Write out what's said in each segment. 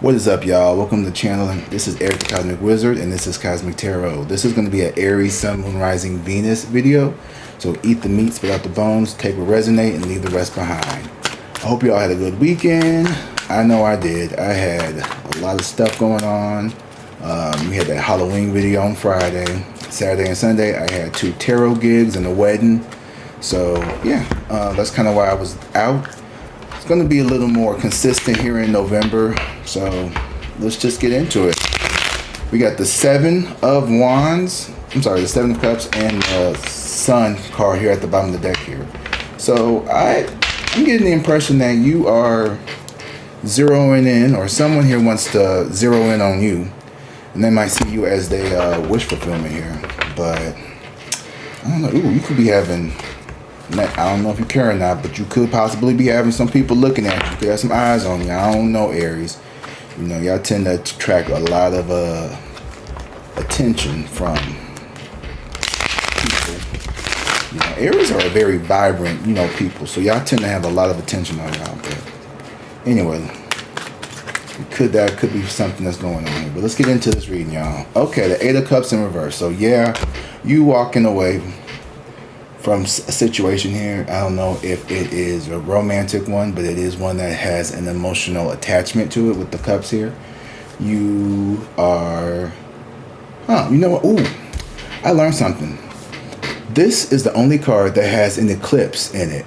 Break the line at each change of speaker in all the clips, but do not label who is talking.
What is up, y'all? Welcome to the channel. This is Eric the Cosmic Wizard, and this is Cosmic Tarot. This is going to be an Aries, Sun, Moon, Rising, Venus video. So eat the meat, spit out the bones, take what resonate, and leave the rest behind. I hope y'all had a good weekend. I know I did. I had a lot of stuff going on. We had that Halloween video on Friday. Saturday and Sunday, I had 2 tarot gigs and a wedding. So yeah, that's kind of why I was out. It's going to be a little more consistent here in November, so let's just get into it. We got the 7 of Wands, the 7 of Cups, and the Sun card here at the bottom of the deck here. So I'm getting the impression that you are zeroing in, or someone here wants to zero in on you, and they might see you as they wish fulfillment here. But I don't know. Ooh, you could be having, I don't know if you care or not, but you could possibly be having some people looking at you. You could have some eyes on you. I don't know, Aries. You know, y'all tend to attract a lot of attention from people. You know, Aries are a very vibrant, people. So y'all tend to have a lot of attention on y'all. But anyway, that could be something that's going on here. But let's get into this reading, y'all. Okay, the 8 of Cups in reverse. So yeah, you walking away from a situation here. I don't know if it is a romantic one, but it is one that has an emotional attachment to it with the cups here. You are, you know what? Ooh, I learned something. This is the only card that has an eclipse in it.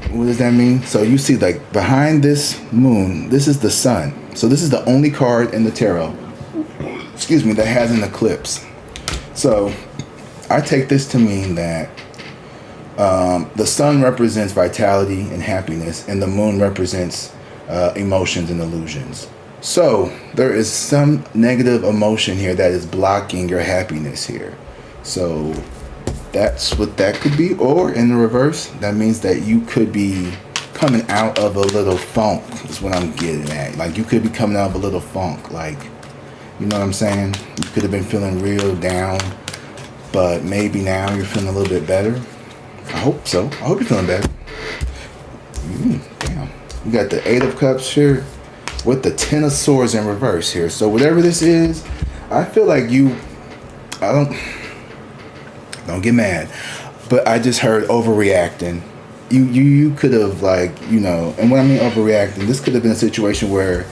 What does that mean? So you see, like, behind this moon, this is the sun. So this is the only card in the tarot, that has an eclipse. So I take this to mean that the sun represents vitality and happiness, and the moon represents emotions and illusions. So there is some negative emotion here that is blocking your happiness here. So that's what that could be. Or in the reverse, that means that you could be coming out of a little funk, is what I'm getting at. Like, you could be coming out of a little funk. Like, you know what I'm saying? You could have been feeling real down, but maybe now you're feeling a little bit better. I hope so. I hope you're feeling better. Damn. We got the 8 of Cups here with the 10 of Swords in reverse here. So whatever this is, I feel like don't get mad, but I just heard overreacting. You could have, like, and when I mean overreacting, this could have been a situation where,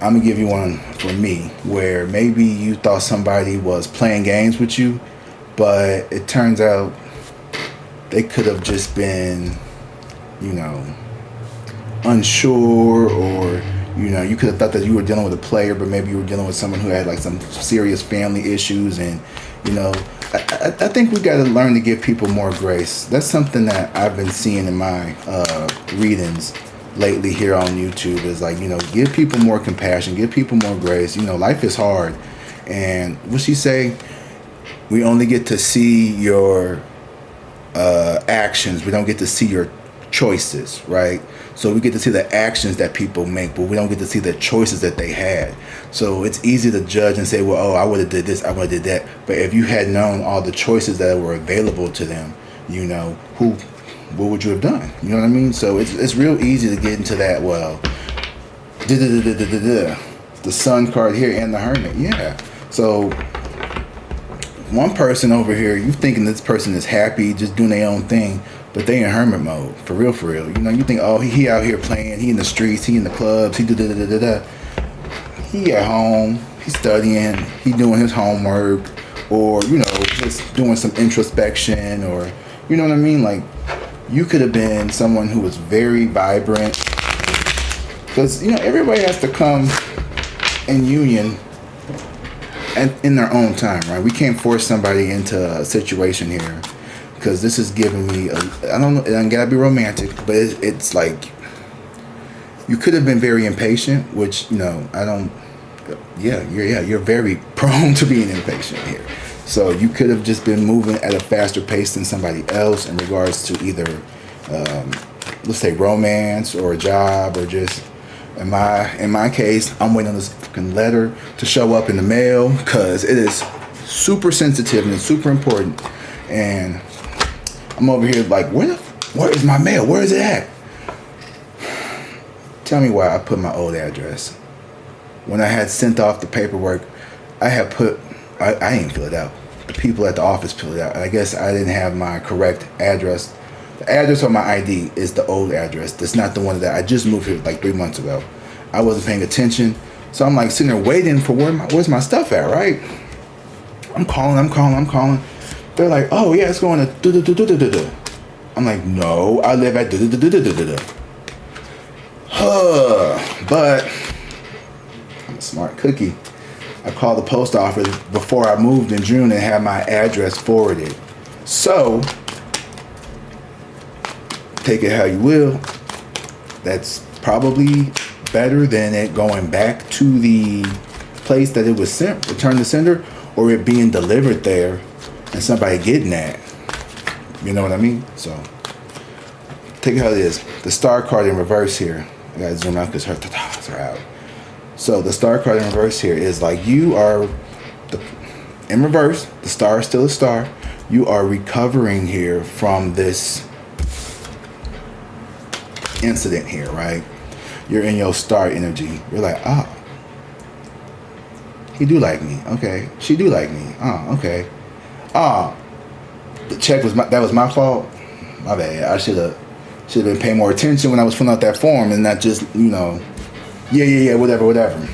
I'm gonna give you one for me, where maybe you thought somebody was playing games with you, but it turns out they could have just been, unsure, or you could have thought that you were dealing with a player, but maybe you were dealing with someone who had, like, some serious family issues. And I think we got to learn to give people more grace. That's something that I've been seeing in my readings lately here on YouTube, is like, give people more compassion, give people more grace. Life is hard, and what she say, we only get to see your actions, we don't get to see your choices, right? So we get to see the actions that people make, but we don't get to see the choices that they had. So it's easy to judge and say, well, oh, I would have did this, I would have did that. But if you had known all the choices that were available to them, what would you have done? You know what I mean? So it's real easy to get into that, well, the Sun card here and the Hermit. Yeah. So one person over here, you thinking this person is happy, just doing their own thing, but they in hermit mode, for real, for real. You think, oh, he out here playing, he in the streets, he in the clubs, he He at home, he's studying, he doing his homework, or, just doing some introspection, or, you know what I mean? Like, you could have been someone who was very vibrant, because, everybody has to come in union and in their own time, right? We can't force somebody into a situation here, because this is giving me I don't know, it ain't gotta be romantic, but it's like you could have been very impatient, which you're very prone to being impatient here. So you could have just been moving at a faster pace than somebody else in regards to either let's say romance or a job, or just in my case, I'm waiting on this fucking letter to show up in the mail, because it is super sensitive and it's super important. And I'm over here like, where is my mail? Where is it at? tell me why I put my old address. When I had sent off the paperwork, I had put, I didn't fill it out. The people at the office filled it out. I guess I didn't have my correct address. The address on my ID is the old address. That's not the one that I just moved here like 3 months ago. I wasn't paying attention. So I'm like sitting there waiting for where's my stuff at, right? I'm calling. They're like, oh yeah, it's going to do. I'm like, no, I live at do. But I'm a smart cookie. I called the post office before I moved in June and had my address forwarded. So, take it how you will. That's probably better than it going back to the place that it was sent, return to sender, or it being delivered there and somebody getting that. You know what I mean? So, take it how it is. The star card in reverse here. I gotta zoom out because her tatas are out. So the star card in reverse here is like you are in reverse. The star is still a star. You are recovering here from this incident here, right? You're in your star energy. You're like, oh, he do like me. Okay, she do like me. Oh, okay. Oh, the check was that was my fault. My bad. I should have been paying more attention when I was filling out that form and not just, yeah, whatever.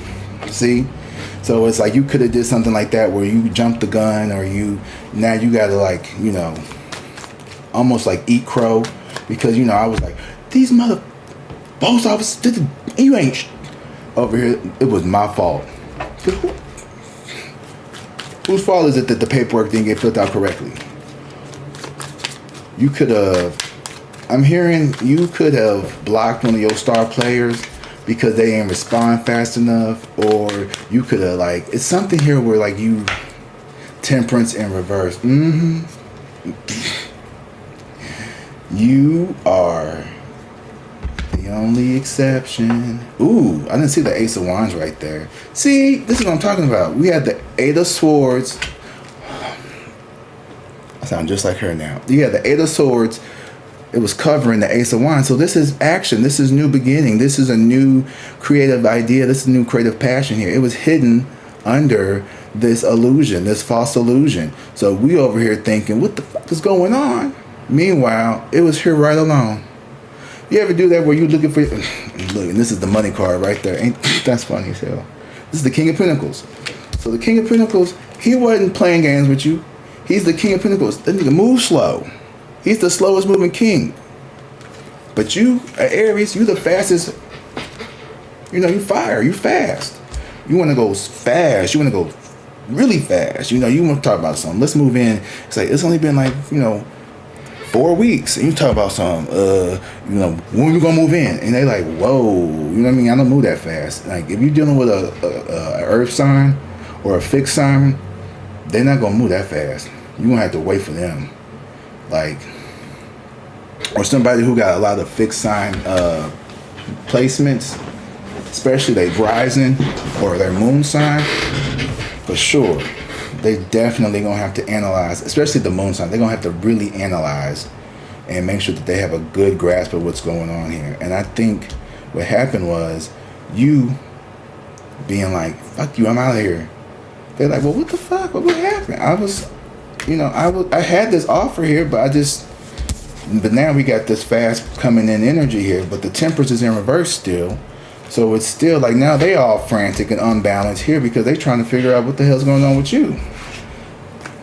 See? So it's like you could have did something like that where you jumped the gun, or now you gotta like, almost like eat crow, because I was like, these mother post office you ain't over here. It was my fault. Whose fault is it that the paperwork didn't get filled out correctly? You could have, I'm hearing you could have blocked one of your star players because they didn't respond fast enough, or you could have it's something here where you temperance in reverse. You are the only exception. Ooh, I didn't see the Ace of Wands right there. See, this is what I'm talking about. We had the Eight of Swords. I sound just like her now. You had the Eight of Swords. It was covering the Ace of Wands. So this is action. This is new beginning. This is a new creative idea. This is new creative passion here. It was hidden under this illusion, this false illusion. So we over here thinking, what the fuck is going on? Meanwhile, it was here right along. You ever do that where you looking for, look, and this is the money card right there. Ain't that's funny as hell. This is the King of Pentacles. So the King of Pentacles, he wasn't playing games with you. He's the King of Pentacles. That nigga moves slow. He's the slowest moving king. But you, Aries, you the fastest. You fire. You fast. You want to go fast. You want to go really fast. You want to talk about something. Let's move in. It's like, it's only been 4 weeks. And you talk about something. When we going to move in? And they like, whoa. You know what I mean? I don't move that fast. Like, if you're dealing with a earth sign or a fixed sign, they're not going to move that fast. You're going to have to wait for them. Or somebody who got a lot of fixed sign placements, especially their rising or their moon sign, for sure, they definitely gonna have to analyze, especially the moon sign. They're gonna have to really analyze and make sure that they have a good grasp of what's going on here. And I think what happened was you being like, fuck you, I'm out of here. They're like, well, what the fuck? What happened? I was, I had this offer here, but now we got this fast coming in energy here, but the temperance is in reverse still. So it's still now they all frantic and unbalanced here because they're trying to figure out what the hell's going on with you.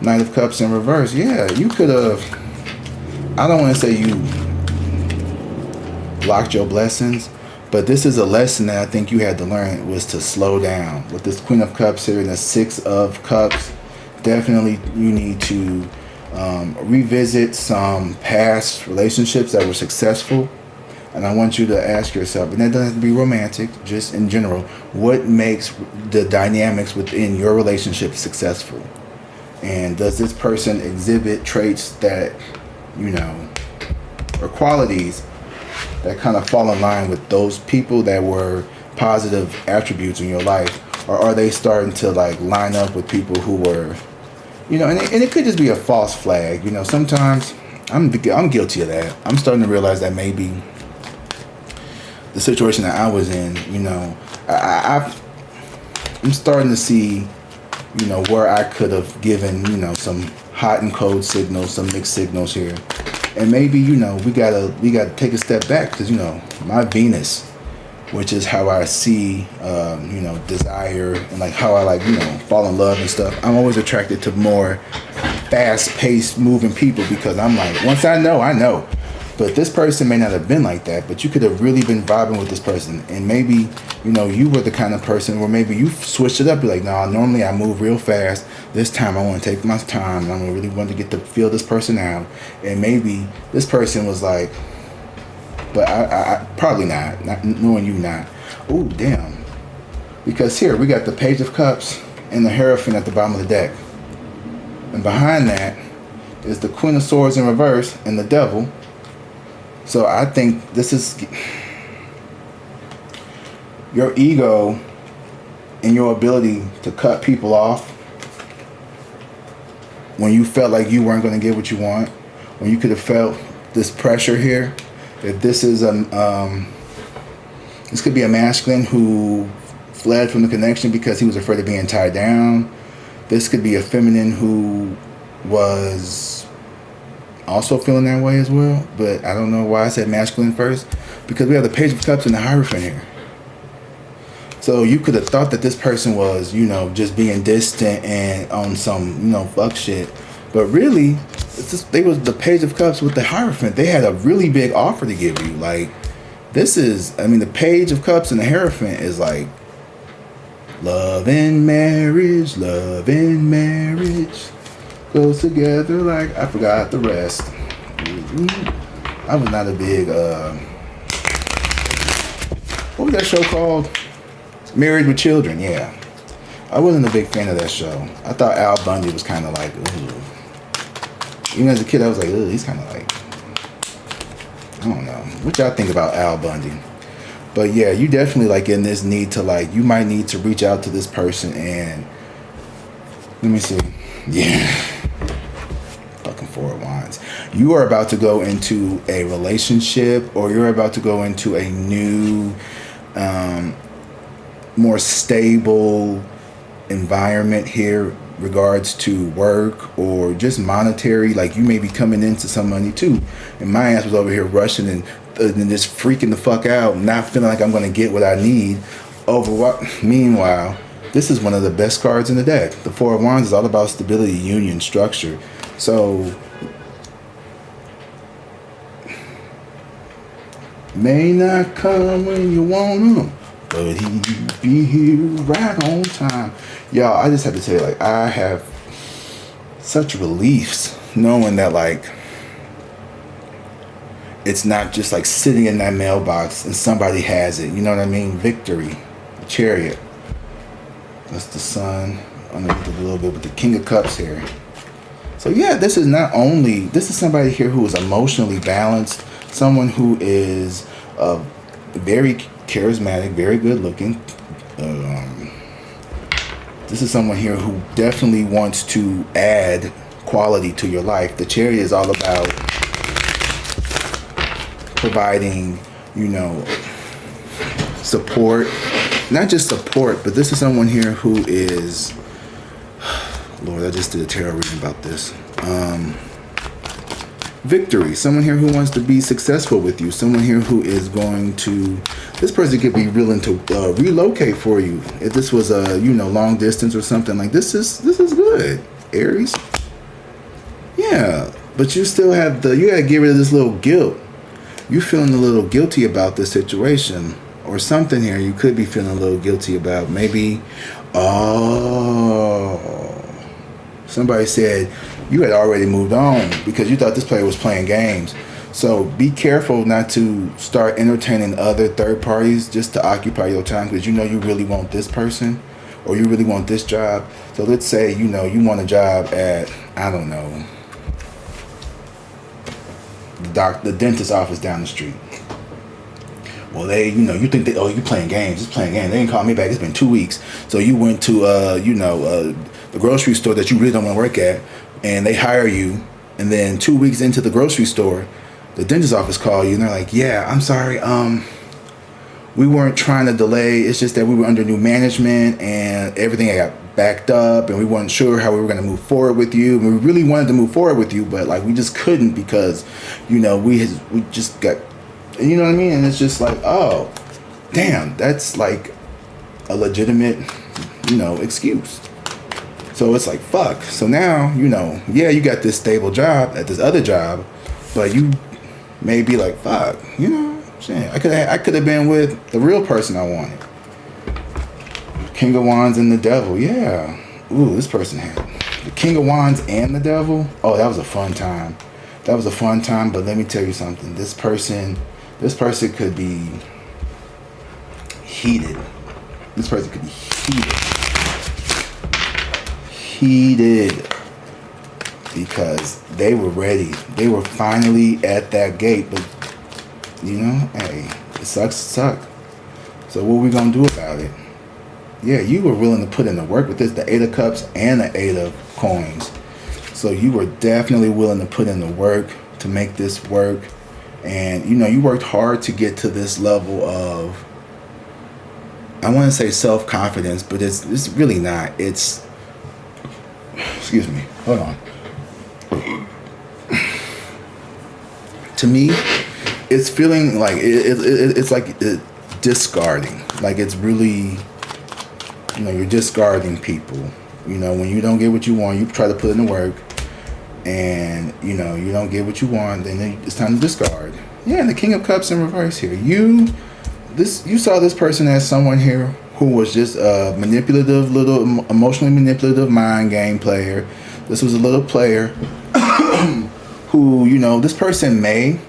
Knight of Cups in reverse. Yeah, you could have, I don't want to say you blocked your blessings, but this is a lesson that I think you had to learn, was to slow down. With this Queen of Cups here and the Six of Cups, definitely you need to revisit some past relationships that were successful. And I want you to ask yourself, and that doesn't have to be romantic, just in general, what makes the dynamics within your relationship successful? And does this person exhibit traits that, or qualities that kind of fall in line with those people that were positive attributes in your life? Or are they starting to line up with people who were, and it could just be a false flag. Sometimes I'm guilty of that. I'm starting to realize that maybe the situation that I was in, you know, I'm starting to see, you know, where I could have given, you know, some hot and cold signals, some mixed signals here. And maybe, you know, we gotta take a step back, because, you know, my Venus, which is how I see, you know, desire, and like how I, like, you know, fall in love and stuff. I'm always attracted to more fast-paced moving people, because I'm like, once I know, I know. But this person may not have been like that, but you could have really been vibing with this person. And maybe, you know, you were the kind of person where maybe you switched it up. You're like, nah, normally I move real fast. This time I want to take my time, and I really want to get to feel this person out. And maybe this person was like, but I probably not knowing you not. Oh, damn. Because here we got the Page of Cups and the Hierophant at the bottom of the deck. And behind that is the Queen of Swords in reverse and the Devil. So I think this is your ego and your ability to cut people off when you felt like you weren't going to get what you want, when you could have felt this pressure here. If this is this could be a masculine who fled from the connection because he was afraid of being tied down. This could be a feminine who was also feeling that way as well, but I don't know why I said masculine first, because we have the Page of Cups and the Hierophant here. So you could have thought that this person was, you know, just being distant and on some, you know, fuck shit, but really, it's just, they was the Page of Cups with the Hierophant. They had a really big offer to give you. Like, this is, I mean, the Page of Cups and the Hierophant is like love and marriage, goes together like I forgot the rest. I was not a big what was that show called? Married with Children. Yeah, I wasn't a big fan of that show. I thought Al Bundy was kind of like, ooh. Even as a kid I was like, ooh, he's kind of like, I don't know what y'all think about Al Bundy. But yeah, you definitely like in this need to, like, you might need to reach out to this person and let me see. Yeah. Fucking Four of Wands. You are about to go into a relationship, or you're about to go into a new, more stable environment here, regards to work or just monetary. Like, you may be coming into some money too. And my ass was over here rushing and just freaking the fuck out, not feeling like I'm going to get what I need. Meanwhile, this is one of the best cards in the deck. The Four of Wands is all about stability, union, structure. So, may not come when you want him, but he be here right on time. Y'all, I just have to tell you, like, I have such reliefs knowing that, like, it's not just like sitting in that mailbox and somebody has it. You know what I mean? Victory, the Chariot. That's the Sun underneath a little bit with the King of Cups here. So yeah, this is not only, this is somebody here who is emotionally balanced, someone who is very charismatic, very good looking. This is someone here who definitely wants to add quality to your life. The Chariot is all about providing, you know, support. Not just support, but this is someone here who is, Lord, I just did a tarot reading about this. Victory. Someone here who wants to be successful with you. Someone here who is going to, this person could be willing to relocate for you. If this was a, you know, long distance or something, like this is good, Aries. Yeah, but you still have you gotta get rid of this little guilt. You feeling a little guilty about this situation or something here. You could be feeling a little guilty about. Maybe, somebody said you had already moved on because you thought this player was playing games. So be careful not to start entertaining other third parties just to occupy your time, because you know you really want this person or you really want this job. So let's say, you know, you want a job at, I don't know, the dentist's office down the street. Well, they, you know, you think that, oh, you playing games, it's playing games. They didn't call me back, it's been 2 weeks. So you went to, the grocery store that you really don't want to work at, and they hire you, and then 2 weeks into the grocery store, the dentist's office call you, and they're like, yeah, I'm sorry, we weren't trying to delay. It's just that we were under new management and everything got backed up, and we weren't sure how we were going to move forward with you. We really wanted to move forward with you, but like we just couldn't because, you know, we just got, you know what I mean? And it's just like, oh, damn, that's like a legitimate, you know, excuse. So it's like, fuck. So now, you know, yeah, you got this stable job at this other job, but you may be like, fuck, you know, shit, I could have been with the real person I wanted. King of Wands and the Devil, yeah. Ooh, this person had the King of Wands and the Devil. Oh, that was a fun time. That was a fun time, but let me tell you something. This person could be heated. This person could be heated because they were ready. They were finally at that gate, but you know, hey, it sucks to suck. So what are we gonna do about it? Yeah, you were willing to put in the work with this, the 8 of Cups and the 8 of Coins. So you were definitely willing to put in the work to make this work. And, you know, you worked hard to get to this level of, I want to say self-confidence, but it's really not. It's, excuse me, hold on. To me, it's feeling like, it's like discarding. Like it's really, you know, you're discarding people. You know, when you don't get what you want, you try to put in the work, and you know, you don't get what you want, then it's time to discard. Yeah, and the King of Cups in reverse here. You saw this person as someone here who was just a manipulative, little emotionally manipulative mind game player. This was a little player who, you know, this person may,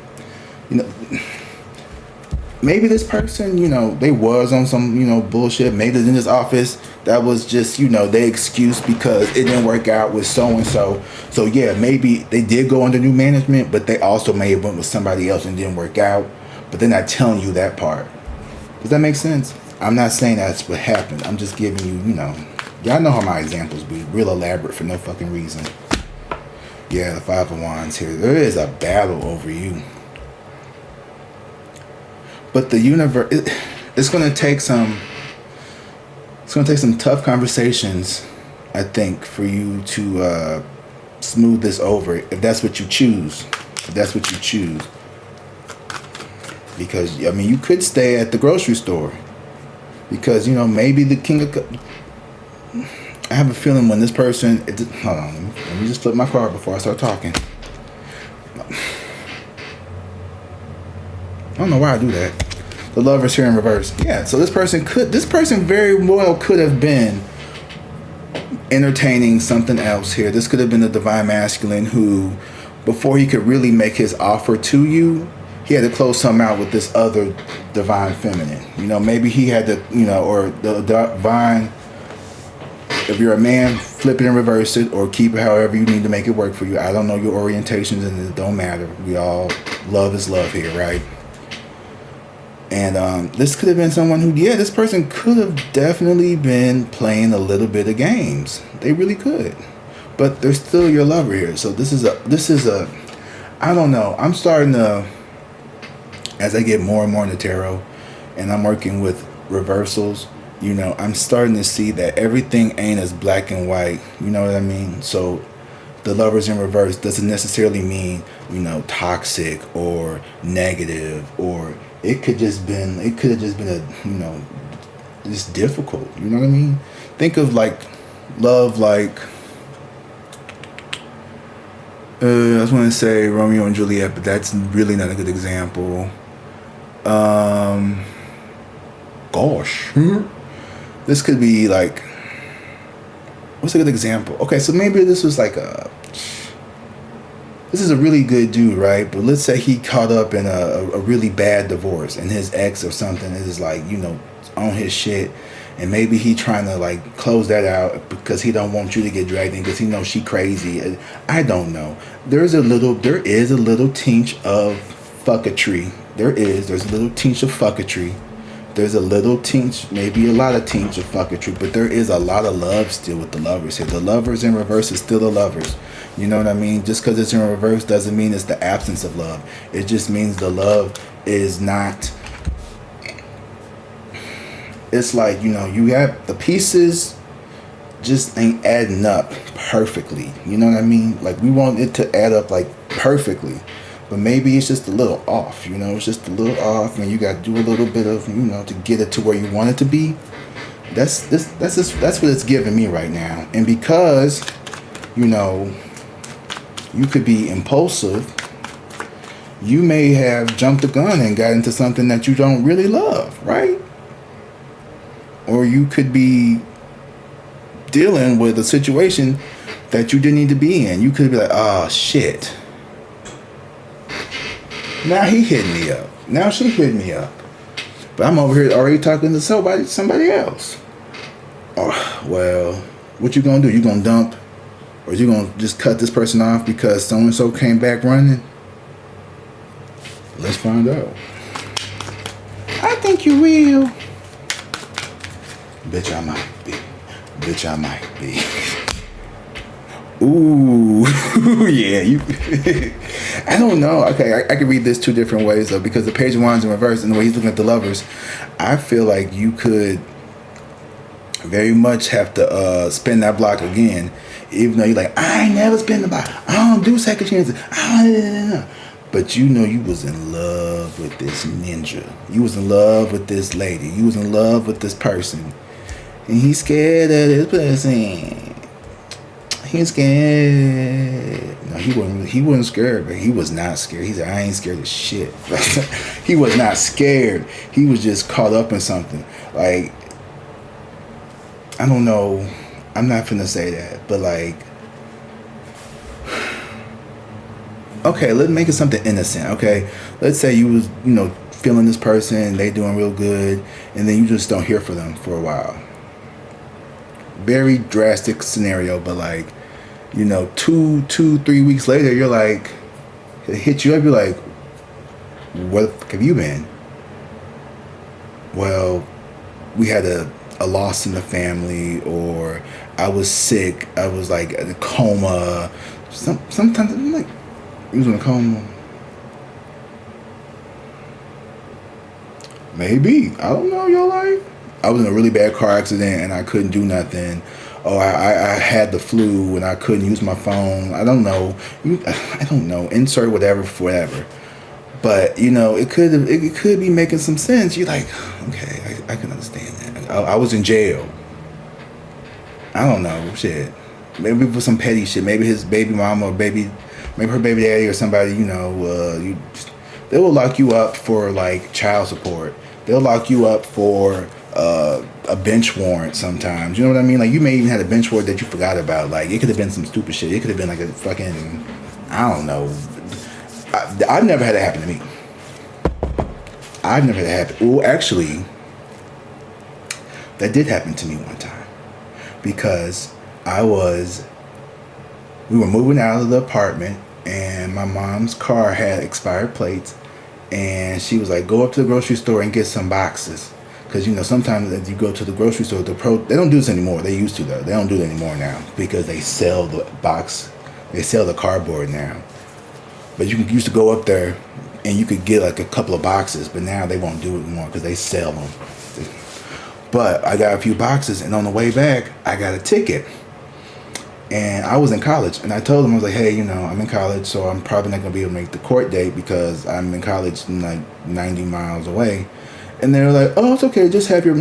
you know, maybe this person, you know, they was on some, you know, bullshit. Maybe in this office, that was just, you know, their excuse because it didn't work out with so-and-so. So, yeah, maybe they did go under new management, but they also may have went with somebody else and didn't work out. But they're not telling you that part. Does that make sense? I'm not saying that's what happened. I'm just giving you, you know, y'all know how my examples be. Real elaborate for no fucking reason. Yeah, the 5 of Wands here. There is a battle over you. But the universe, it's going to take some tough conversations, I think, for you to smooth this over, if that's what you choose. If that's what you choose. Because, I mean, you could stay at the grocery store. Because, you know, maybe the King of Cups, I have a feeling when this person, hold on, let me just flip my card before I start talking. I don't know why I do that. The Lovers here in reverse. Yeah, so this person very well could have been entertaining something else here. This could have been the Divine Masculine who, before he could really make his offer to you, he had to close something out with this other Divine Feminine. You know, maybe he had to, you know, or the Divine, if you're a man, flip it and reverse it, or keep it however you need to make it work for you. I don't know your orientations, and it don't matter. We all, love is love here, right? And this could have been someone who, yeah, this person could have definitely been playing a little bit of games. They really could. But they're still your lover here. So this is a, I don't know. I'm starting to, as I get more and more into tarot, and I'm working with reversals, you know, I'm starting to see that everything ain't as black and white. You know what I mean? So the Lovers in reverse doesn't necessarily mean, you know, toxic or negative, or it could have just been a, you know, just difficult. You know what I mean? Think of like love, like I was going to say Romeo and Juliet, but that's really not a good example. Gosh, this could be like, what's a good example? Okay, so maybe this was like this is a really good dude, right? But let's say he caught up in a really bad divorce, and his ex or something is like, you know, on his shit, and maybe he trying to like close that out because he don't want you to get dragged in because he knows she crazy. I don't know. There is a little tinge of fuckatry. There's a little tinge of fuckatry. There's a little tinge, maybe a lot of tinge of fuckatry, but there is a lot of love still with the Lovers here. The Lovers in reverse is still the Lovers. You know what I mean? Just because it's in reverse doesn't mean it's the absence of love. It just means the love is not it's like, you know, you have the pieces just ain't adding up perfectly. You know what I mean? Like, we want it to add up like perfectly, but maybe it's just a little off. You know, it's just a little off, and you got to do a little bit of, you know, to get it to where you want it to be. That's what it's giving me right now. And because, you know, you could be impulsive, you may have jumped the gun and got into something that you don't really love, right? Or you could be dealing with a situation that you didn't need to be in. You could be like, oh shit, now he hit me up, now she hit me up, but I'm over here already talking to somebody else. Oh, well, what you gonna do? You gonna dump, or you gonna just cut this person off because so and so came back running? Let's find out. I think you will. Bitch, I might be. Bitch, I might be. Ooh, yeah, you. I don't know. Okay, I can read this two different ways though, because the page of wands in reverse and the way he's looking at the lovers, I feel like you could very much have to spin that block again, even though you're like, I ain't never spin the block. I don't do second chances. But you know you was in love with this ninja. You was in love with this lady. You was in love with this person. And he's scared of this person. He's scared. No, he wasn't scared, but he was not scared. He said, I ain't scared of shit. He was not scared. He was just caught up in something. Like, I don't know. I'm not finna say that, but like, okay, let's make it something innocent. Okay, let's say you was, you know, feeling this person, they doing real good, and then you just don't hear from them for a while. Very drastic scenario, but like, you know, 3 weeks later, you're like, it hit you up. You're like, where the fuck have you been? Well, we had a loss in the family, or I was sick. I was like in a coma. Sometimes I'm like, you was in a coma. Maybe. I don't know your life. I was in a really bad car accident and I couldn't do nothing. Oh, I had the flu and I couldn't use my phone. I don't know. I don't know. Insert whatever for whatever. But, you know, it could be making some sense. You're like, okay, I can understand that. I was in jail. I don't know. Shit. Maybe for some petty shit. Maybe his baby mama or maybe her baby daddy or somebody, you know, they will lock you up for like child support. They'll lock you up for a bench warrant sometimes. You know what I mean? Like, you may even have a bench warrant that you forgot about. Like, it could have been some stupid shit. It could have been like a fucking, I don't know. I've never had it happen to me. I've never had it happen. Well, actually, that did happen to me one time. Because we were moving out of the apartment and my mom's car had expired plates. And she was like, go up to the grocery store and get some boxes. Because, you know, sometimes if you go to the grocery store, they don't do this anymore. They used to, though. They don't do it anymore now because they sell the box. They sell the cardboard now. But you used to go up there and you could get like a couple of boxes. But now they won't do it anymore because they sell them. But I got a few boxes, and on the way back, I got a ticket. And I was in college, and I told them, I was like, hey, you know, I'm in college, so I'm probably not going to be able to make the court date because I'm in college like 90 miles away. And they were like, oh, it's okay, just have your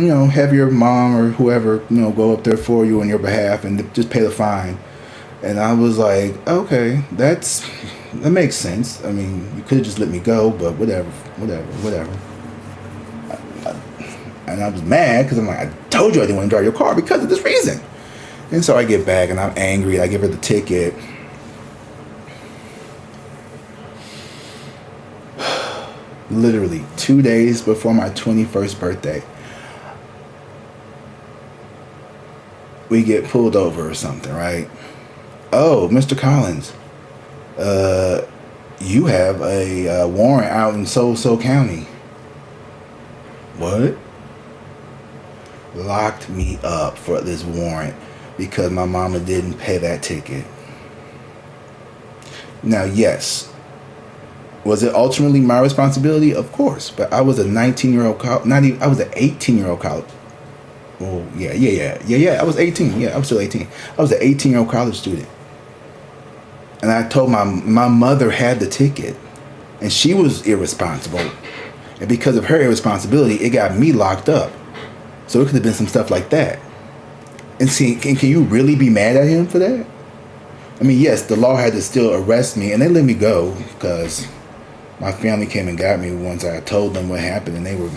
mom or whoever, you know, go up there for you on your behalf and just pay the fine. And I was like, okay, that makes sense. I mean, you could have just let me go, but whatever. And I was mad because I'm like, I told you I didn't want to drive your car because of this reason. And so I get back and I'm angry. I give her the ticket. Literally 2 days before my 21st birthday, we get pulled over or something, right? Oh, Mr. Collins, you have a warrant out in so County. What? Locked me up for this warrant because my mama didn't pay that ticket. Now, yes, was it ultimately my responsibility? Of course, but I was a 19-year-old I was an 18-year-old Oh, yeah. I was 18. Yeah, I was still 18. I was an 18-year-old college student. And I told my mother had the ticket. And she was irresponsible. And because of her irresponsibility, it got me locked up. So it could have been some stuff like that. And see, can you really be mad at him for that? I mean, yes, the law had to still arrest me. And they let me go because my family came and got me once I told them what happened. And they were...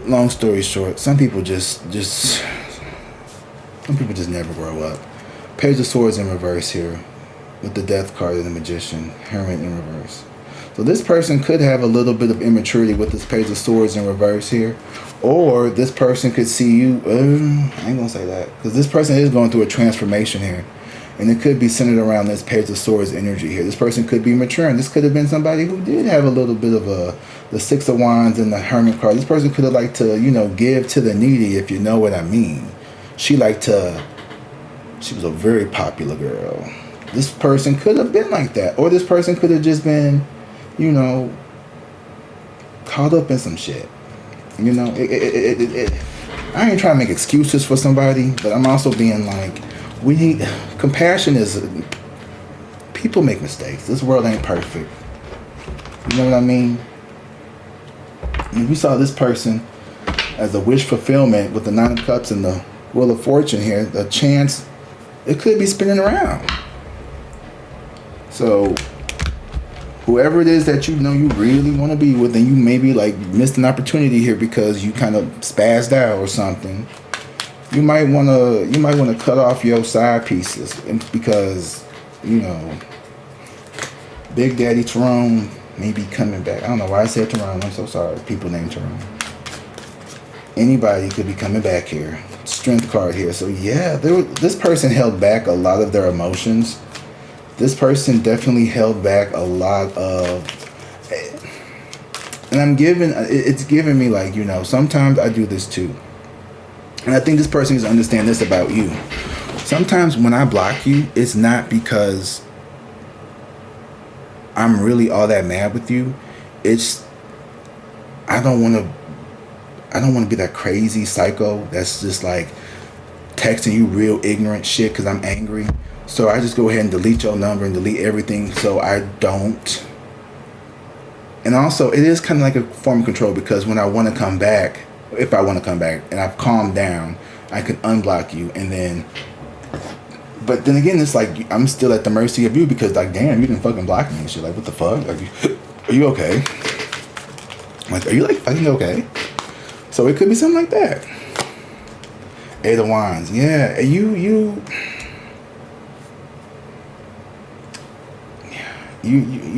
Long story short, some people just never grow up. Page of Swords in reverse here with the Death card and the Magician, Hermit in reverse. So this person could have a little bit of immaturity with this Page of Swords in reverse here, or this person could see you. I ain't gonna say that because this person is going through a transformation here, and it could be centered around this Page of Swords energy here. This person could be maturing. This could have been somebody who did have a little bit of the Six of Wands and the Hermit card. This person could have liked to, give to the needy, if you know what I mean. She was a very popular girl. This person could have been like that. Or this person could have just been, caught up in some shit. I ain't trying to make excuses for somebody, but I'm also being like, compassion is, people make mistakes. This world ain't perfect. You know what I mean? And we saw this person as a wish fulfillment with the Nine of Cups and the Wheel of Fortune here. The chance, it could be spinning around. So, whoever it is that you really want to be with, and you maybe like missed an opportunity here because you kind of spazzed out or something, you might want to cut off your side pieces, because Big Daddy Tyrone may be coming back. I don't know why I said Tyrone. I'm so sorry. People named Tyrone. Anybody could be coming back here. Strength card here. So yeah, this person held back a lot of their emotions. This person definitely held back a lot of, and it's giving me like, sometimes I do this too. And I think this person needs to understand this about you. Sometimes when I block you, it's not because I'm really all that mad with you. It's, I don't want to be that crazy psycho that's just like texting you real ignorant shit because I'm angry. So I just go ahead and delete your number and delete everything so I don't. And also, it is kind of like a form of control, because when I want to come back, if I want to come back and I've calmed down, I can unblock you, and then, but then again, it's like I'm still at the mercy of you, because like, damn, you didn't fucking block me and shit. Like, what the fuck? Like, are you okay? Like, are you like fucking okay? So it could be something like that. Eight of Wands. Yeah, you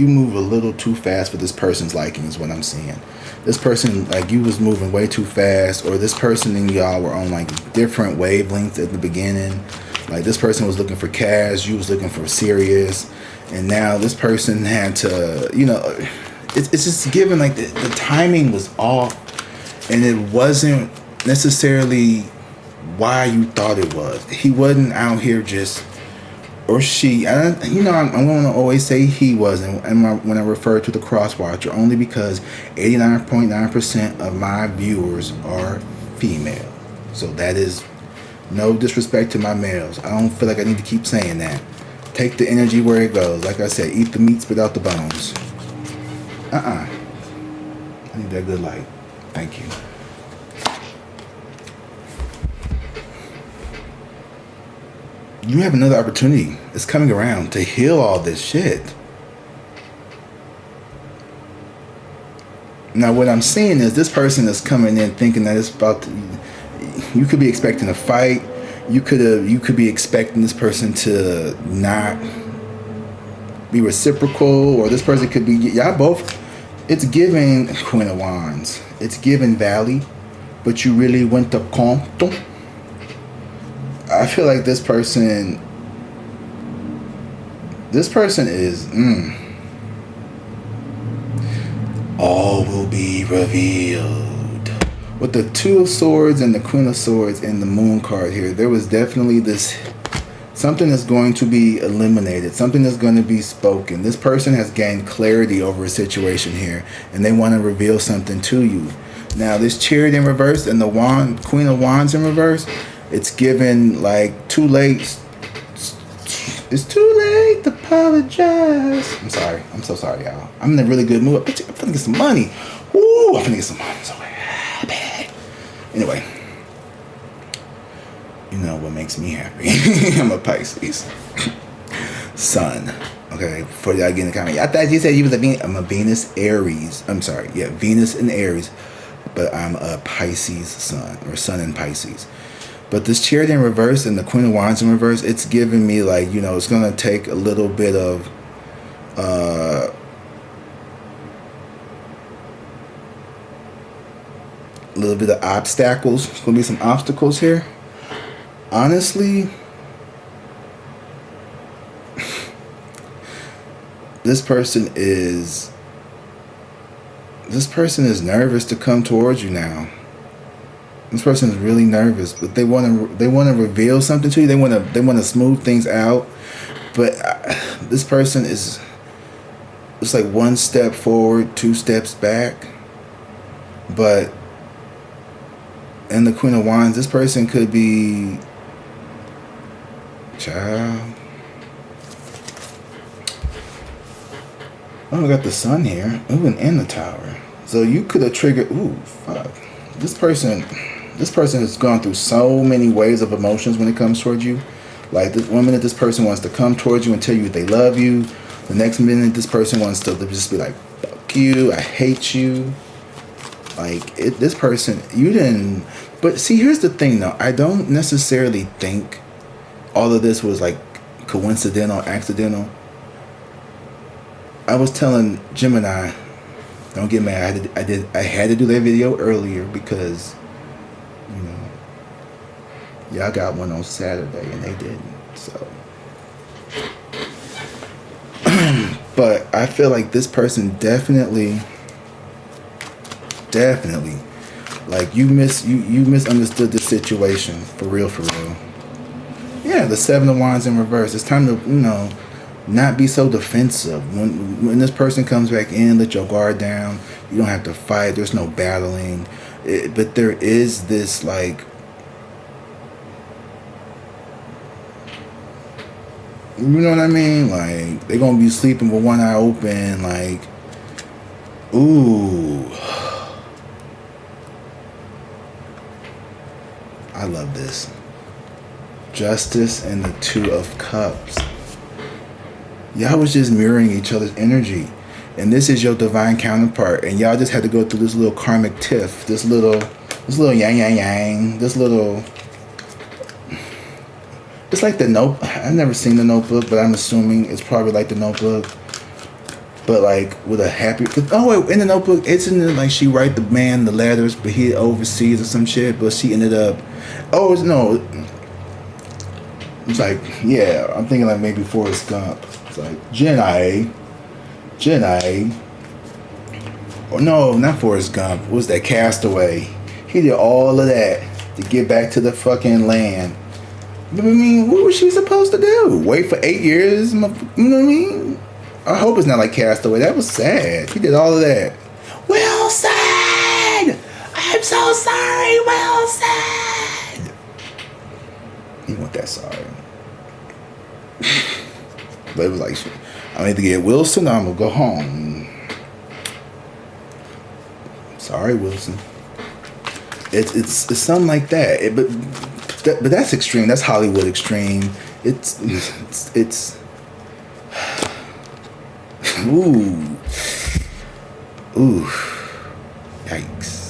move a little too fast for this person's liking, is what I'm seeing. This person, like, you was moving way too fast, or this person and y'all were on like different wavelengths at the beginning. Like, this person was looking for cash, you was looking for serious, and now this person had to, it's just given like the timing was off, and it wasn't necessarily why you thought it was. He wasn't out here just, or she, I'm going to always say he wasn't, and when I refer to the cross watcher, only because 89.9% of my viewers are female. So that is no disrespect to my males. I don't feel like I need to keep saying that. Take the energy where it goes. Like I said, eat the meat, spit out the bones. I need that good light. Thank you. You have another opportunity. It's coming around to heal all this shit. Now, what I'm seeing is this person is coming in thinking that it's about to, you could be expecting a fight. You could be expecting this person to not be reciprocal, or this person could be, y'all both, it's giving Queen of Wands. It's giving Valley, but you really went to Compton. I feel like this person is, all will be revealed. With the Two of Swords and the Queen of Swords and the Moon card here, there was definitely this, something that's going to be eliminated, something that's going to be spoken. This person has gained clarity over a situation here, and they want to reveal something to you. Now this Chariot in reverse and the Wand, Queen of Wands in reverse, it's given like too late. It's too late to apologize. I'm sorry. I'm so sorry, y'all. I'm in a really good mood. I'm finna get some money. Woo! I'm finna get some money. I'm so happy. Anyway, you know what makes me happy? I'm a Pisces. Sun. Okay, before y'all get in the comment. I thought you said you was a Venus. I'm a Venus Aries. I'm sorry. Yeah, Venus and Aries. But I'm a Pisces sun, or Sun in Pisces. But this Chariot in reverse and the Queen of Wands in reverse, it's giving me like, you know, it's going to take a little bit of obstacles. There's going to be some obstacles here. Honestly, this person is nervous to come towards you now. This person is really nervous, but they want to reveal something to you. They want to smooth things out. But this person is, it's like one step forward, two steps back. But in the Queen of Wands, this person could be, child. Oh, we got the Sun here. Ooh, and the Tower. So you could have triggered. Ooh, fuck. This person has gone through so many waves of emotions when it comes towards you. Like, one minute this person wants to come towards you and tell you they love you. The next minute this person wants to just be like, fuck you, I hate you. Like, this person, you didn't. But see, here's the thing though. I don't necessarily think all of this was like coincidental, accidental. I was telling Gemini, don't get mad. I had to do that video earlier because, you know, y'all got one on Saturday and they didn't. So, but I feel like this person definitely, like you misunderstood the situation for real. Yeah, the Seven of Wands in reverse. It's time to, you know, not be so defensive. When this person comes back in, let your guard down. You don't have to fight. There's no battling. But there is this, like, you know what I mean? Like, they're going to be sleeping with one eye open. Like, ooh. I love this. Justice and the Two of Cups. Y'all was just mirroring each other's energy. And this is your divine counterpart. And y'all just had to go through this little karmic tiff. This little yang. This little... It's like the Notebook. I've never seen the Notebook, but I'm assuming it's probably like the Notebook. But like with a happy... Oh, wait, in the Notebook, it's in the, like, she write the man the letters, but he overseas or some shit. But she ended up... Oh, no. It's like, yeah, I'm thinking like maybe Forrest Gump. It's like, Jenny. Or no, not Forrest Gump. What was that? Castaway. He did all of that to get back to the fucking land. But I mean, what was she supposed to do? Wait for 8 years? You know what I mean? I hope it's not like Castaway. That was sad. He did all of that. Wilson! I'm so sorry, Wilson! He wasn't that sorry. But it was like, I need to get Wilson, I'm gonna go home. Sorry, Wilson. It's something like that. But that's extreme. That's Hollywood extreme. It's ooh. Yikes.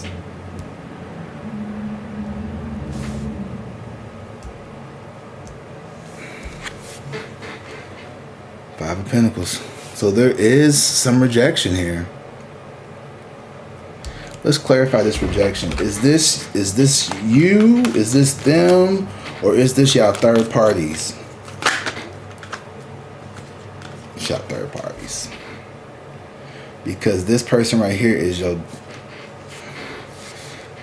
Five of Pentacles. So there is some rejection here. Let's clarify this rejection. Is this you? Is this them? Or is this y'all third parties? It's y'all third parties. Because this person right here is your...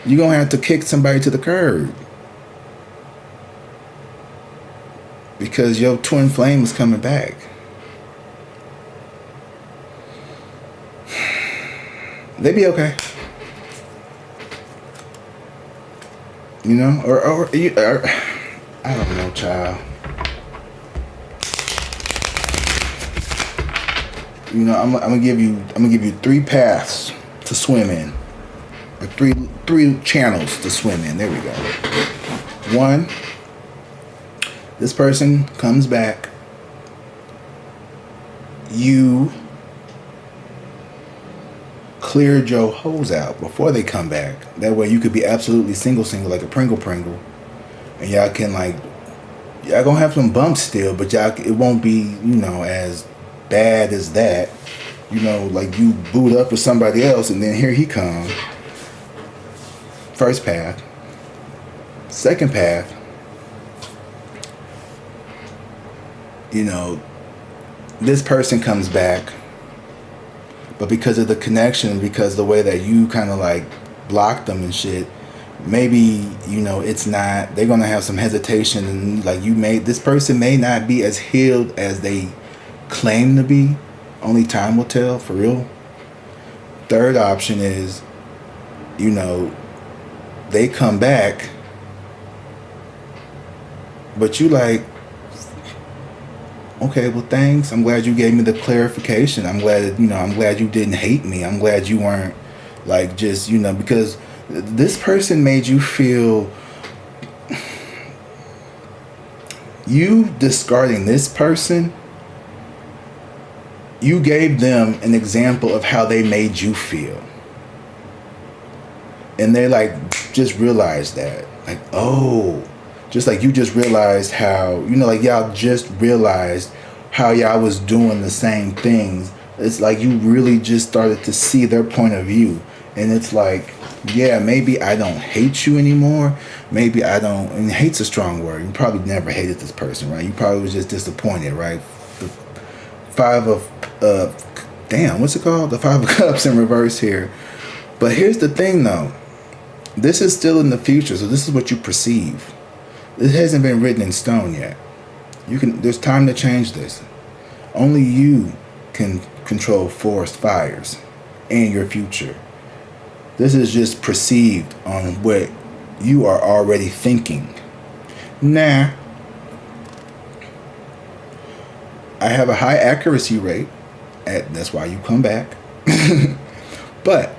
You're going to have to kick somebody to the curb. Because your twin flame is coming back. They be okay. You know, or I don't know, child. You know, I'm gonna give you 3 paths to swim in, or three channels to swim in. There we go. 1, this person comes back. You cleared your hoes out before they come back. That way you could be absolutely single like a Pringle, and y'all can y'all gonna have some bumps still, but it won't be as bad as that. Like you boot up with somebody else and then here he comes. First path. Second path, this person comes back, but because of the connection, because the way that you kind of block them and shit, maybe it's not, they're gonna have some hesitation, and this person may not be as healed as they claim to be. Only time will tell, for real. Third option is they come back, but you okay, well, thanks. I'm glad you gave me the clarification. I'm glad I'm glad you didn't hate me. I'm glad you weren't just because this person made you feel, you discarding this person, you gave them an example of how they made you feel. And they just realized that. Oh, just you just realized how, y'all just realized how y'all was doing the same things. It's you really just started to see their point of view. And it's yeah, maybe I don't hate you anymore. Maybe I don't, and hate's a strong word. You probably never hated this person, right? You probably was just disappointed, right? The 5 of, what's it called? The 5 of Cups in reverse here. But here's the thing though. This is still in the future, so this is what you perceive. It hasn't been written in stone yet. There's time to change this. Only you can control forest fires and your future. This is just perceived on what you are already thinking. Nah. I have a high accuracy rate. That's why you come back. But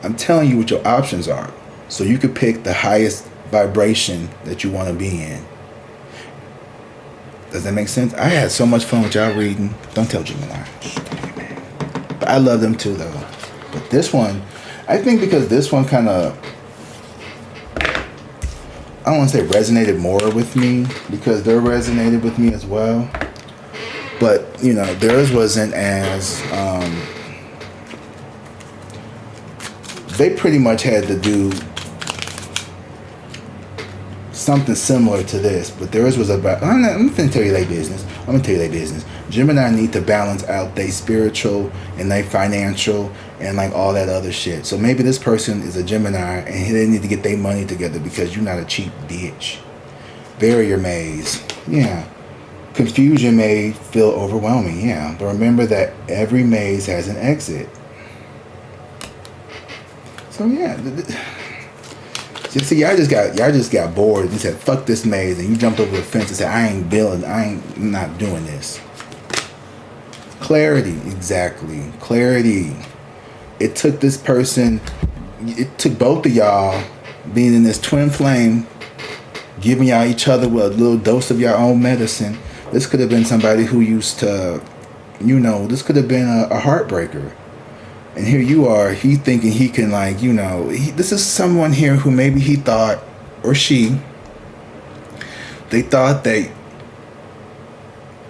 I'm telling you what your options are. So you could pick the highest vibration that you want to be in. Does that make sense? I had so much fun with y'all reading. Don't tell Gemini. But I love them too though. But this one, I think because this one kind of, I don't want to say resonated more with me, because they resonated with me as well. But, theirs wasn't as, they pretty much had to do something similar to this, but theirs was about, I'm going to tell you their business. Gemini need to balance out their spiritual and their financial and all that other shit. So maybe this person is a Gemini and they need to get their money together, because you're not a cheap bitch. Barrier maze. Yeah. Confusion may feel overwhelming. Yeah. But remember that every maze has an exit. So yeah. See, y'all just got bored and said, fuck this maze, and you jumped over the fence and said, I'm not doing this. Clarity, exactly. Clarity. It took this person, it took both of y'all being in this twin flame, giving y'all each other with a little dose of your own medicine. This could have been somebody who used to, this could have been a heartbreaker. And here you are, he thinking he can this is someone here who maybe he thought, or she, they thought they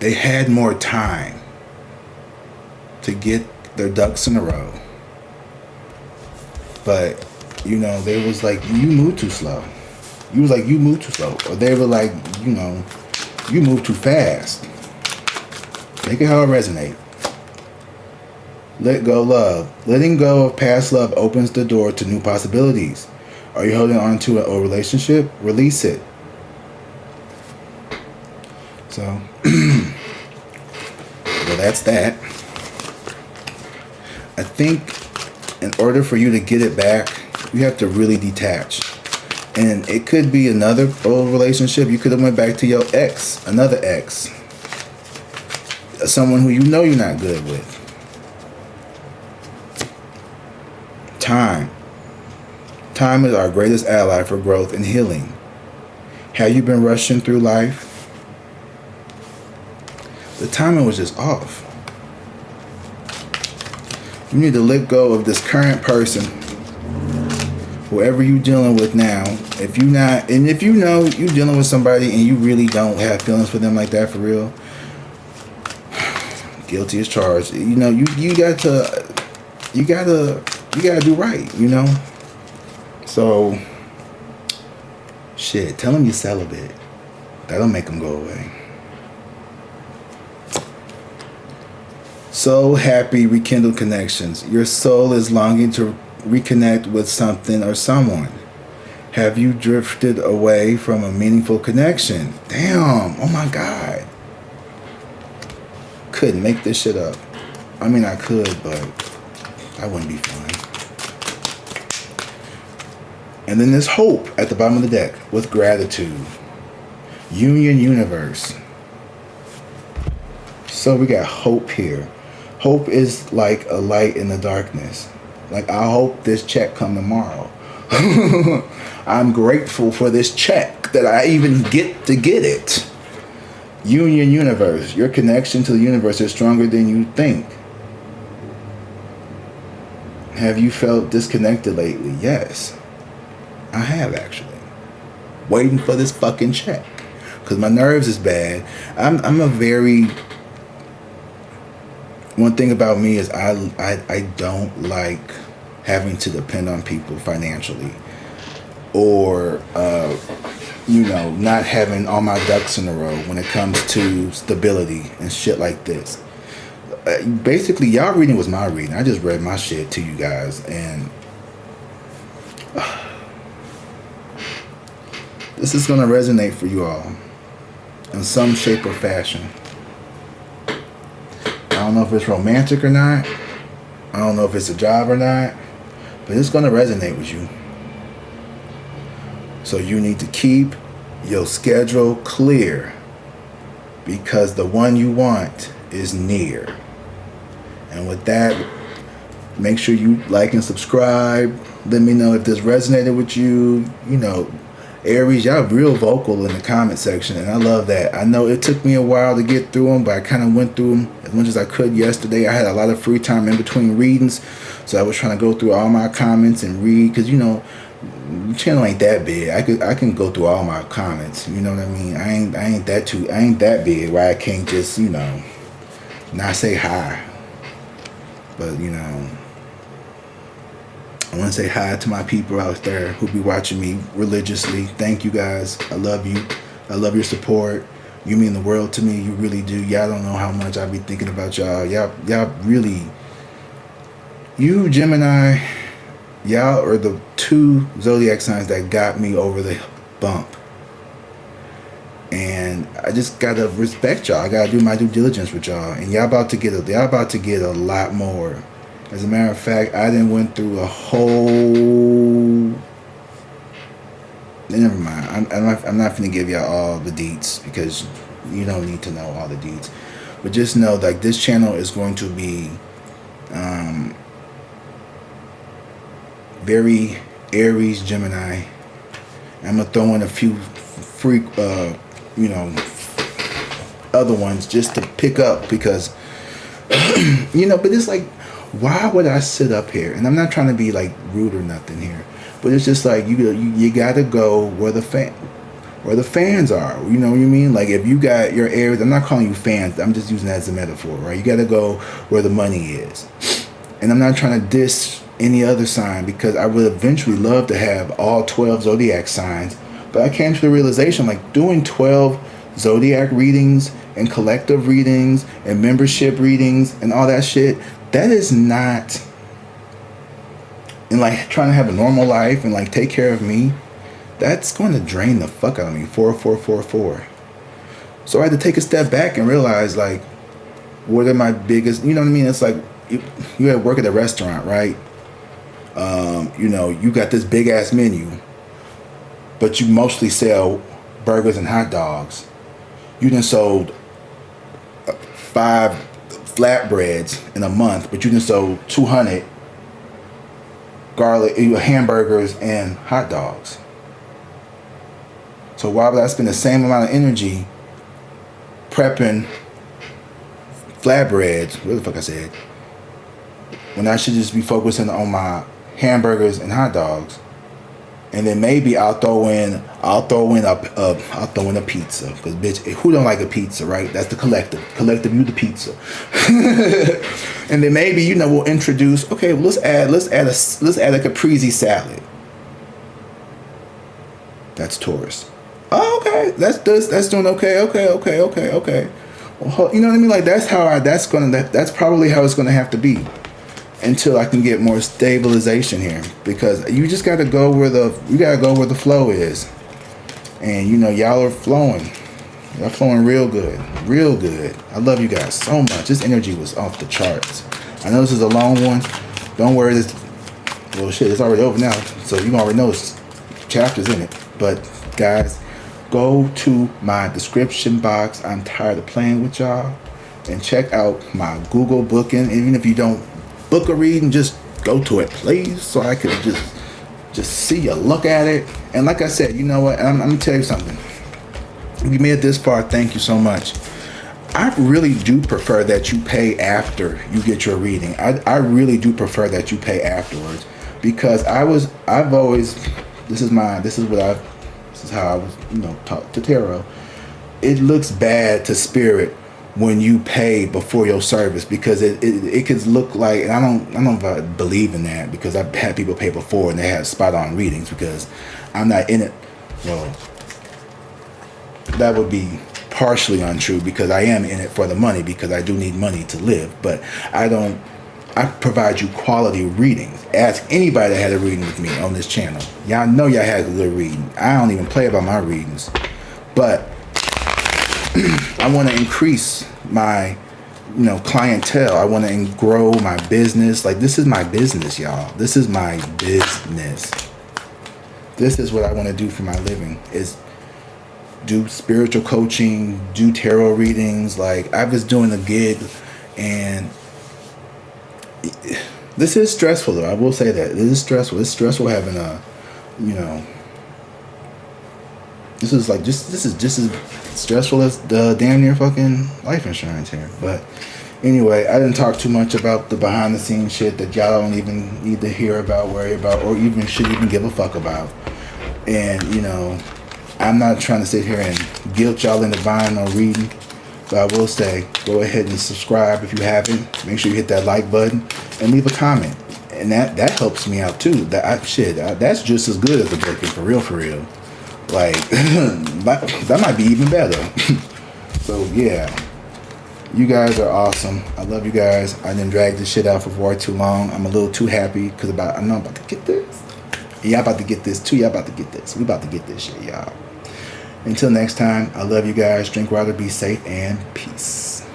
had more time to get their ducks in a row. But, they was you move too slow. You was you move too slow. Or they were you move too fast. Make it how it resonate. Let go love. Letting go of past love opens the door to new possibilities. Are you holding on to an old relationship? Release it. So, well, that's that. I think in order for you to get it back, you have to really detach. And it could be another old relationship. You could have went back to your ex, another ex. Someone who you know you're not good with. Time. Time is our greatest ally for growth and healing. Have you been rushing through life? The timing was just off. You need to let go of this current person. Whoever you're dealing with now. If you know you're dealing with somebody and you really don't have feelings for them like that for real, guilty as charged. You know, you gotta do right, you know? So shit, tell them you're celibate. That'll make them go away. So happy, rekindle connections. Your soul is longing to reconnect with something or someone. Have you drifted away from a meaningful connection? Damn, oh my God. Couldn't make this shit up. I mean, I could, but that wouldn't be fun. And then there's hope at the bottom of the deck with gratitude. Union universe. So we got hope here. Hope is like a light in the darkness. Like, I hope this check come tomorrow. I'm grateful for this check that I even get to get it. Union universe. Your connection to the universe is stronger than you think. Have you felt disconnected lately? Yes. I have, actually. Waiting for this fucking check. Because my nerves is bad. I'm a very... One thing about me is I don't like having to depend on people financially. Or, not having all my ducks in a row when it comes to stability and shit like this. Basically, y'all reading was my reading. I just read my shit to you guys. And this is going to resonate for you all in some shape or fashion. I don't know if it's romantic or not. I don't know if it's a job or not. But it's going to resonate with you. So you need to keep your schedule clear. Because the one you want is near. And with that, make sure you like and subscribe. Let me know if this resonated with you. You know, Aries, y'all real vocal in the comment section, and I love that. I know it took me a while to get through them, but I kind of went through them as much as I could yesterday. I had a lot of free time in between readings, so I was trying to go through all my comments and read, because, you know, the channel ain't that big. I can go through all my comments, you know what I mean? I ain't that big where I can't just, you know, not say hi. But, you know, I want to say hi to my people out there who be watching me religiously. Thank you guys. I love you. I love your support. You mean the world to me. You really do. Y'all don't know how much I be thinking about y'all. Y'all really, you Gemini, y'all are the two zodiac signs that got me over the bump. And I just gotta respect y'all. I gotta do my due diligence with y'all. And y'all about to get a lot more. As a matter of fact, I done went through a whole... Never mind. I'm not finna give y'all all the deets, because you don't need to know all the deets. But just know, like, this channel is going to be very Aries, Gemini. I'm gonna throw in a few freak, other ones just to pick up, because but it's like, why would I sit up here? And I'm not trying to be like rude or nothing here, but it's just like you gotta go where the fans are. You know what I mean? Like, if you got your Aries, I'm not calling you fans, I'm just using that as a metaphor, right? You gotta go where the money is. And I'm not trying to diss any other sign, because I would eventually love to have all 12 zodiac signs. But I came to the realization, like, doing 12 zodiac readings and collective readings and membership readings and all that shit, that is not, and like trying to have a normal life and like take care of me, that's going to drain the fuck out of me. 4. So I had to take a step back and realize, like, what are my biggest, you know what I mean? It's like you at work at a restaurant, right? You got this big ass menu. but you mostly sell burgers and hot dogs. You done sold 5 flatbreads in a month, but you done sold 200 garlic hamburgers and hot dogs. So why would I spend the same amount of energy prepping flatbreads, what the fuck I said, when I should just be focusing on my hamburgers and hot dogs? And then maybe I'll throw in a pizza, because bitch, who don't like a pizza, right? That's the collective, you the pizza. And then maybe, you know, we'll introduce, okay, well, let's add a caprese salad. That's Taurus. Oh, okay, that's doing okay. Well, you know what I mean? Like that's probably how it's gonna have to be until I can get more stabilization here, because you just gotta go where the flow is. And you know, y'all are flowing. Y'all flowing real good. I love you guys so much. This energy was off the charts. I know this is a long one. Don't worry, it's already over now, so you already know it's chapters in it. But guys, go to my description box. I'm tired of playing with y'all. And check out my Google booking. Even if you don't book a reading, just go to it, please, so I could just see you, look at it. And like I said, you know what? I'm gonna tell you something. If you made it this far, thank you so much. I really do prefer that you pay after you get your reading. I really do prefer that you pay afterwards, because this is how I was, you know, taught to tarot. It looks bad to spirit when you pay before your service, because it could look like, and I don't believe in that, because I've had people pay before and they have spot on readings, because I'm not in it. Well, that would be partially untrue, because I am in it for the money, because I do need money to live. But I provide you quality readings. Ask anybody that had a reading with me on this channel. Y'all know y'all had a good reading. I don't even play about my readings, but I want to increase my, you know, clientele. I want to grow my business. Like, this is my business, y'all. This is my business. This is what I want to do for my living, is do spiritual coaching, do tarot readings. Like, I was doing a gig, and this is stressful, though. I will say that it is stressful. It's stressful having a, you know, this is just as stressful as the damn near fucking life insurance here. But anyway, I didn't talk too much about the behind the scenes shit that y'all don't even need to hear about, worry about, or even should even give a fuck about. And you know, I'm not trying to sit here and guilt y'all into buying or reading, but I will say, go ahead and subscribe if you haven't. Make sure you hit that like button and leave a comment, and that helps me out too. That's just as good as the booking, for real. Like, that might be even better. So yeah, you guys are awesome. I love you guys. I didn't drag this shit out for far too long. I'm a little too happy because I know I'm about to get this. Y'all about to get this too. Y'all about to get this. We about to get this shit, y'all. Until next time, I love you guys. Drink water, be safe, and peace.